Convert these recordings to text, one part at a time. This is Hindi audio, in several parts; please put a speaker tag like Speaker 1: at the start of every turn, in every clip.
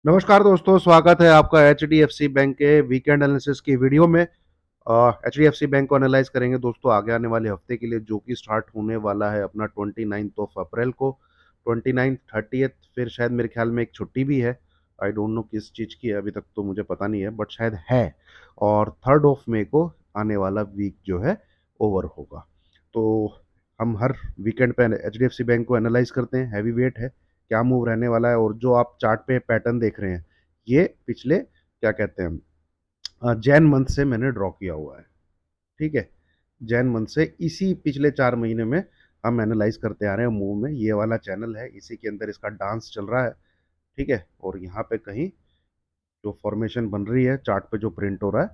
Speaker 1: नमस्कार दोस्तों, स्वागत है आपका एचडीएफसी बैंक के वीकेंड एनालिसिस की वीडियो में। एचडीएफसी बैंक को एनालाइज करेंगे दोस्तों आगे आने वाले हफ्ते के लिए, जो कि स्टार्ट होने वाला है अपना 29 ऑफ अप्रैल को। 29 30, फिर शायद मेरे ख्याल में एक छुट्टी भी है। आई डोंट नो किस चीज़ की है, अभी तक तो मुझे पता नहीं है, बट शायद है। और 3 ऑफ मई को आने वाला वीक जो है ओवर होगा। तो हम हर वीकेंड पे एचडीएफसी बैंक को एनालाइज करते हैं। हैवी वेट है, क्या मूव रहने वाला है। और जो आप चार्ट पे पैटर्न देख रहे हैं, ये पिछले क्या कहते हैं जैन मंथ से मैंने ड्रॉ किया हुआ है। ठीक है, जैन मंथ से इसी पिछले 4 महीने में हम एनालाइज करते आ रहे हैं मूव में। ये वाला चैनल है, इसी के अंदर इसका डांस चल रहा है। ठीक है, और यहाँ पे कहीं जो फॉर्मेशन बन रही है चार्ट पे, जो प्रिंट हो रहा है,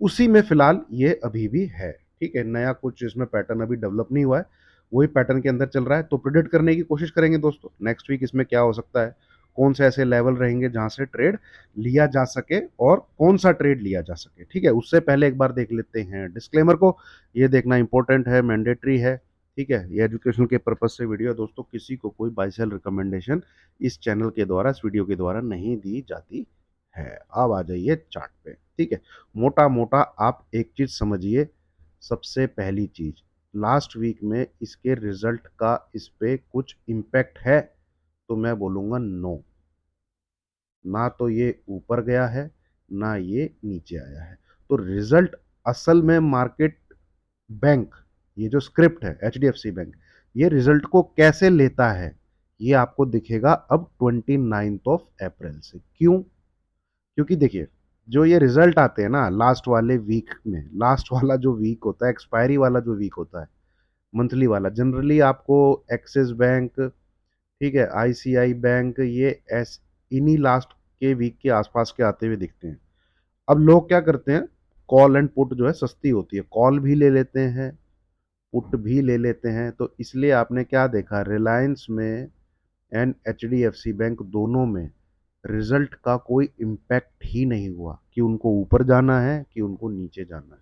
Speaker 1: उसी में फिलहाल ये अभी भी है। ठीक है, नया कुछ इसमें पैटर्न अभी डेवलप नहीं हुआ है, वही पैटर्न के अंदर चल रहा है। तो प्रिडिक्ट करने की कोशिश करेंगे दोस्तों नेक्स्ट वीक इसमें क्या हो सकता है, कौन से ऐसे लेवल रहेंगे जहां से ट्रेड लिया जा सके और कौन सा ट्रेड लिया जा सके। ठीक है, उससे पहले एक बार देख लेते हैं डिस्क्लेमर को। ये देखना इंपॉर्टेंट है, मैंडेटरी है। ठीक है, ये एजुकेशन के पर्पज से वीडियो है दोस्तों, किसी को कोई बाय सेल रिकमेंडेशन इस चैनल के द्वारा, इस वीडियो के द्वारा नहीं दी जाती है। अब आ जाइए चार्ट पे। ठीक है, मोटा मोटा आप एक चीज समझिए। सबसे पहली चीज, लास्ट वीक में इसके रिजल्ट का इस पे कुछ इम्पैक्ट है? तो मैं बोलूंगा नो। ना तो ये ऊपर गया है, ना ये नीचे आया है। तो रिजल्ट असल में मार्केट, बैंक, ये जो स्क्रिप्ट है एचडीएफसी बैंक, ये रिजल्ट को कैसे लेता है, ये आपको दिखेगा अब 29 ऑफ अप्रैल से। क्यों? क्योंकि देखिए, जो ये रिजल्ट आते हैं ना लास्ट वाले वीक में, लास्ट वाला जो वीक होता है, एक्सपायरी वाला जो वीक होता है, मंथली वाला, जनरली आपको एक्सिस बैंक, ठीक है, आईसीआई बैंक, ये एस इन्हीं लास्ट के वीक के आसपास के आते हुए दिखते हैं। अब लोग क्या करते हैं, कॉल एंड पुट जो है सस्ती होती है, कॉल भी ले लेते हैं, पुट भी ले लेते हैं। तो इसलिए आपने क्या देखा, रिलायंस में एंड एचडीएफसी बैंक दोनों में रिजल्ट का कोई इम्पैक्ट ही नहीं हुआ कि उनको ऊपर जाना है कि उनको नीचे जाना है।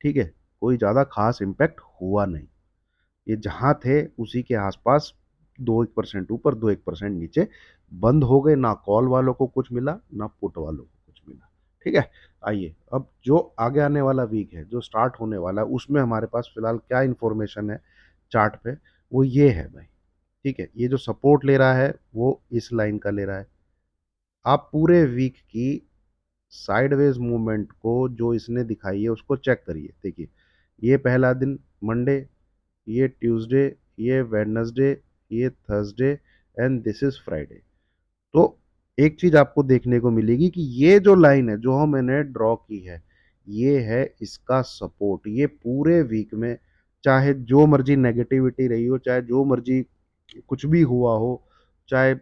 Speaker 1: ठीक है, कोई ज़्यादा खास इम्पैक्ट हुआ नहीं। ये जहां थे उसी के आसपास, 2-1% ऊपर, 2-1% नीचे बंद हो गए। ना कॉल वालों को कुछ मिला, ना पुट वालों को कुछ मिला। ठीक है, आइए अब जो आगे आने वाला वीक है, जो स्टार्ट होने वाला है, उसमें हमारे पास फिलहाल क्या इंफॉर्मेशन है चार्ट पे, वो ये है भाई। ठीक है, ये जो सपोर्ट ले रहा है वो इस लाइन का ले रहा है। आप पूरे वीक की साइडवेज मूवमेंट को जो इसने दिखाई है उसको चेक करिए। देखिए, ये पहला दिन मंडे, ये ट्यूसडे, ये वेडनेसडे, ये Thursday, and this is Friday. तो एक चीज आपको देखने को मिलेगी कि ये जो लाइन है जो मैंने ड्रॉ की है, ये है इसका सपोर्ट। ये पूरे वीक में चाहे जो मर्जी नेगेटिविटी रही हो, चाहे जो मर्जी कुछ भी हुआ हो, चाहे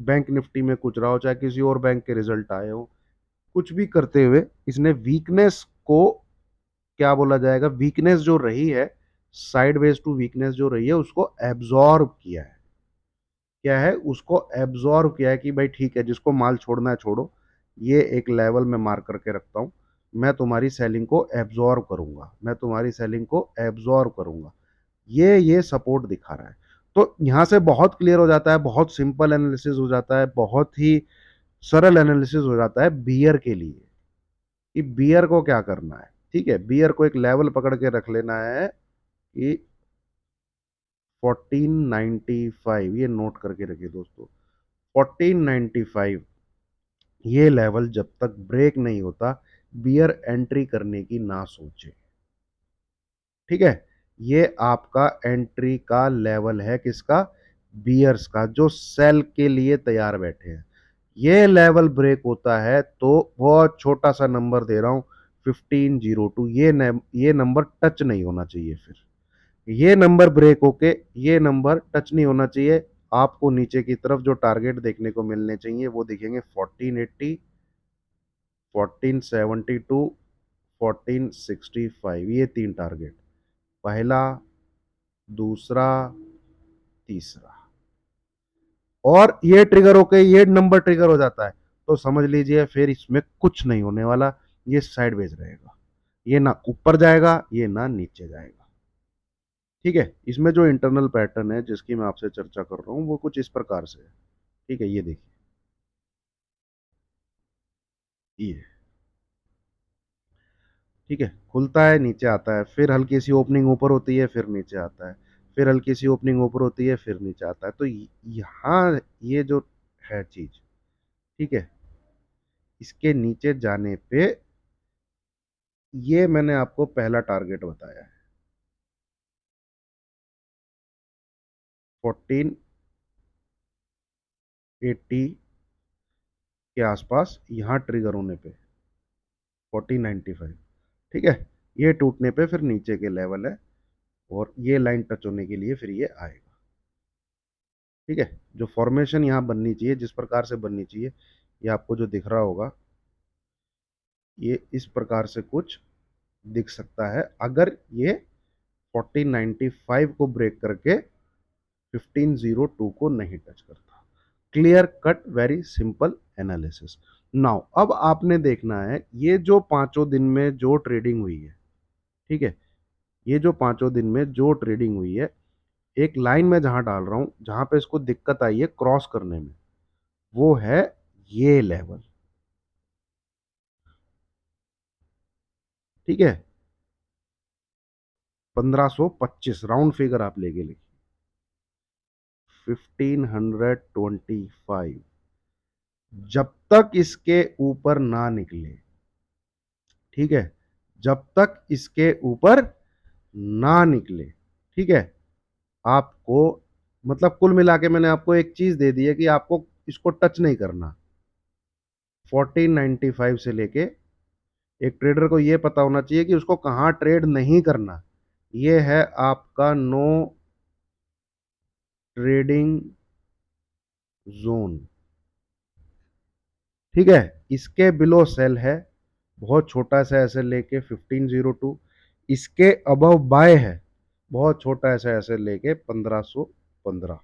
Speaker 1: बैंक निफ्टी में कुछ रहा हो, चाहे किसी और बैंक के रिजल्ट आए हो, कुछ भी करते हुए इसने वीकनेस को, क्या बोला जाएगा, वीकनेस जो रही है, साइडवेज टू वीकनेस जो रही है, उसको एब्जॉर्ब किया है। क्या है, उसको एब्जॉर्ब किया है कि भाई ठीक है, जिसको माल छोड़ना है छोड़ो, ये एक लेवल में मार्क करके रखता हूं, मैं तुम्हारी सेलिंग को एब्जॉर्ब करूंगा, मैं तुम्हारी सेलिंग को एब्जॉर्ब करूंगा। ये सपोर्ट दिखा रहा है। तो यहां से बहुत क्लियर हो जाता है, बहुत सिंपल एनालिसिस हो जाता है, बहुत ही सरल एनालिसिस हो जाता है बियर के लिए, कि बियर को क्या करना है। ठीक है, बियर को एक लेवल पकड़ के रख लेना है कि 1495, ये नोट करके रखिए दोस्तों। 1495, ये लेवल जब तक ब्रेक नहीं होता, बियर एंट्री करने की ना सोचे। ठीक है, ये आपका एंट्री का लेवल है, किसका, बियर्स का, जो सेल के लिए तैयार बैठे हैं। ये लेवल ब्रेक होता है तो बहुत छोटा सा नंबर दे रहा हूं, 1502, ये नंबर टच नहीं होना चाहिए। फिर ये नंबर ब्रेक होके ये नंबर टच नहीं होना चाहिए। आपको नीचे की तरफ जो टारगेट देखने को मिलने चाहिए वो दिखेंगे 1480, 1472, 1465, ये 3 टारगेट, पहला, दूसरा, तीसरा। और ये ट्रिगर होके ये नंबर ट्रिगर हो जाता है तो समझ लीजिए फिर इसमें कुछ नहीं होने वाला, ये साइडवेज रहेगा, ये ना ऊपर जाएगा, ये ना नीचे जाएगा। ठीक है, इसमें जो इंटरनल पैटर्न है जिसकी मैं आपसे चर्चा कर रहा हूँ वो कुछ इस प्रकार से है। ठीक है, ये देखिए, ये ठीक है, खुलता है, नीचे आता है, फिर हल्की सी ओपनिंग ऊपर होती है, फिर नीचे आता है, फिर हल्की सी ओपनिंग ऊपर होती है, फिर नीचे आता है। तो यहाँ ये जो है चीज, ठीक है, इसके नीचे जाने पे ये मैंने आपको पहला टारगेट बताया है, 1480 के आसपास यहाँ ट्रिगर होने पे, 1495, ठीक है, ये टूटने पे फिर नीचे के लेवल है, और ये लाइन टच होने के लिए फिर ये आएगा। ठीक है, जो फॉर्मेशन यहाँ बननी चाहिए, जिस प्रकार से बननी चाहिए, ये आपको जो दिख रहा होगा, ये इस प्रकार से कुछ दिख सकता है अगर ये 1495 को ब्रेक करके 1502 को नहीं टच करता। Clear cut, very simple analysis. Now अब आपने देखना है ये जो पांचों दिन में जो ट्रेडिंग हुई है, ठीक है, ये जो पांचों दिन में जो ट्रेडिंग हुई है, एक लाइन में जहां डाल रहा हूं, जहां पे इसको दिक्कत आई है क्रॉस करने में, वो है ये लेवल। ठीक है, 1525 राउंड फिगर आप लेके लिखिए, 1525, जब तक इसके ऊपर ना निकले, ठीक है, जब तक इसके ऊपर ना निकले, ठीक है, आपको, मतलब कुल मिला के मैंने आपको एक चीज दे दी है कि आपको इसको टच नहीं करना। 1495 से लेके एक ट्रेडर को यह पता होना चाहिए कि उसको कहां ट्रेड नहीं करना। यह है आपका नो ट्रेडिंग जोन। ठीक है, इसके बिलो सेल है, बहुत छोटा सा ऐसे लेके 1502, इसके अबव बाय है, बहुत छोटा ऐसा ऐसे लेके 1515।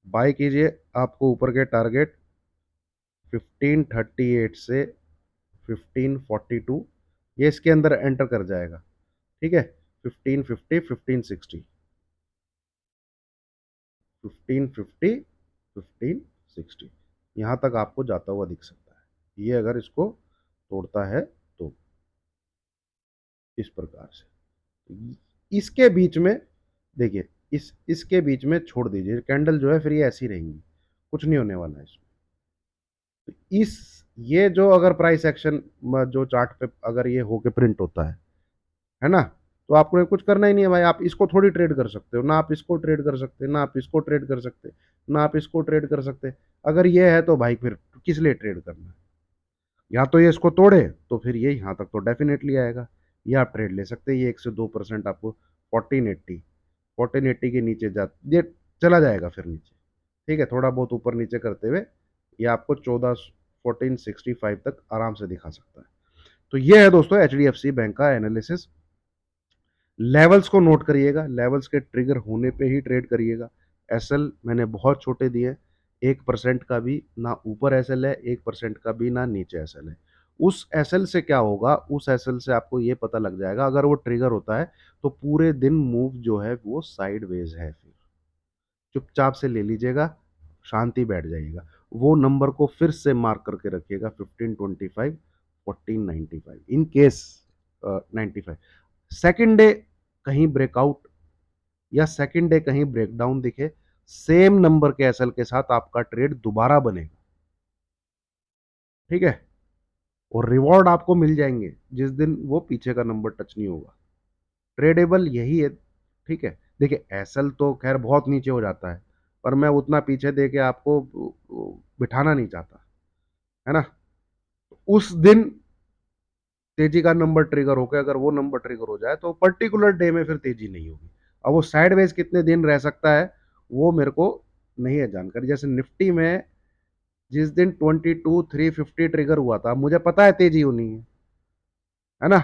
Speaker 1: बाय कीजिए, आपको ऊपर के टारगेट 1538 से 1542, ये इसके अंदर एंटर कर जाएगा। ठीक है, 1550, 1560, 1550, 1560, यहां तक आपको जाता हुआ दिख सकता है, ये अगर इसको तोड़ता है तो, इस प्रकार से इसके बीच में देखिए, इसके बीच में छोड़ दीजिए कैंडल, जो है फिर ये ऐसी रहेंगी, कुछ नहीं होने वाला है इसमें। तो ये जो अगर प्राइस एक्शन जो चार्ट पे अगर ये होके प्रिंट होता है ना, तो आपको कुछ करना ही नहीं है भाई, आप इसको थोड़ी ट्रेड कर सकते हो ना, आप इसको ट्रेड कर सकते, ना आप इसको ट्रेड कर सकते, ना आप इसको ट्रेड कर सकते। अगर ये है तो भाई फिर किस लिए ट्रेड करना है? या तो ये इसको तोड़े तो फिर ये यहाँ तक तो डेफिनेटली आएगा, ये आप ट्रेड ले सकते हैं, ये 1 से 2% आपको 1480, 1480 के नीचे जा, ये चला जाएगा फिर नीचे। ठीक है, थोड़ा बहुत ऊपर नीचे करते हुए ये आपको 1465 तक आराम से दिखा सकता है। तो ये है दोस्तों H D F C bank का एनालिसिस। लेवल्स को नोट करिएगा, लेवल्स के ट्रिगर होने पे ही ट्रेड करिएगा। एसएल मैंने बहुत छोटे दिए, 1% का भी ना ऊपर एसएल है, 1% का भी ना नीचे एसएल है। उस एसएल से क्या होगा, उस एसएल से आपको ये पता लग जाएगा अगर वो ट्रिगर होता है तो पूरे दिन मूव जो है वो साइडवेज है, फिर चुपचाप से ले लीजिएगा, शांति बैठ जाइएगा। वो नंबर को फिर से मार्क करके रखिएगा, 1525, 1495, इन केस 95 सेकेंड डे कहीं ब्रेकआउट या सेकेंड डे कहीं ब्रेकडाउन दिखे, सेम नंबर के एसएल के साथ आपका ट्रेड दोबारा बनेगा। ठीक है, और रिवॉर्ड आपको मिल जाएंगे जिस दिन वो पीछे का नंबर टच नहीं होगा। ट्रेडेबल यही है। ठीक है, देखिए एसएल तो खैर बहुत नीचे हो जाता है, पर मैं उतना पीछे दे के आपको बिठाना नहीं चाहता, है ना। उस दिन तेजी का नंबर ट्रिगर होकर अगर वो नंबर ट्रिगर हो जाए तो पर्टिकुलर डे में फिर तेजी नहीं होगी। अब वो साइडवेज कितने दिन रह सकता है वो मेरे को नहीं है जानकारी। जैसे निफ्टी में जिस दिन 22,350 ट्रिगर हुआ था, मुझे पता है तेजी होनी है ना,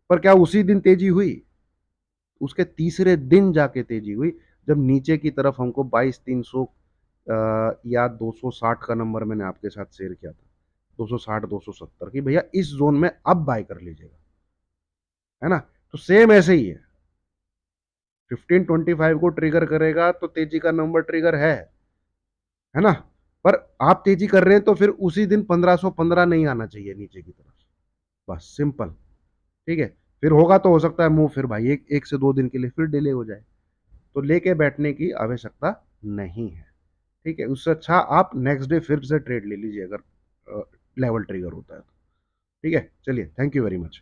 Speaker 1: पर क्या उसी दिन तेजी हुई? उसके तीसरे दिन जाके तेजी हुई, जब नीचे की तरफ हमको 22,300 या 260 का नंबर मैंने आपके साथ शेयर किया था, 260, 270 की, भैया इस जोन में अब बाय कर लीजिएगा, है ना। तो सेम ऐसे ही है, 1525 को ट्रिगर करेगा तो तेजी का नंबर ट्रिगर है ना? पर आप तेजी कर रहे हैं तो फिर उसी दिन 1515 नहीं आना चाहिए नीचे की तरफ, बस सिंपल। ठीक है? फिर होगा तो हो सकता है मूव फिर भाई 1 से 2 दिन के लिए फिर डिले हो जाए। तो लेके बैठने की आवश्यकता नहीं है। ठीक है? उससे अच्छा आप नेक्स्ट डे फिर से ट्रेड ले लीजिए अगर लेवल ट्रिगर होता है तो। ठीक है? चलिए, थैंक यू वेरी मच।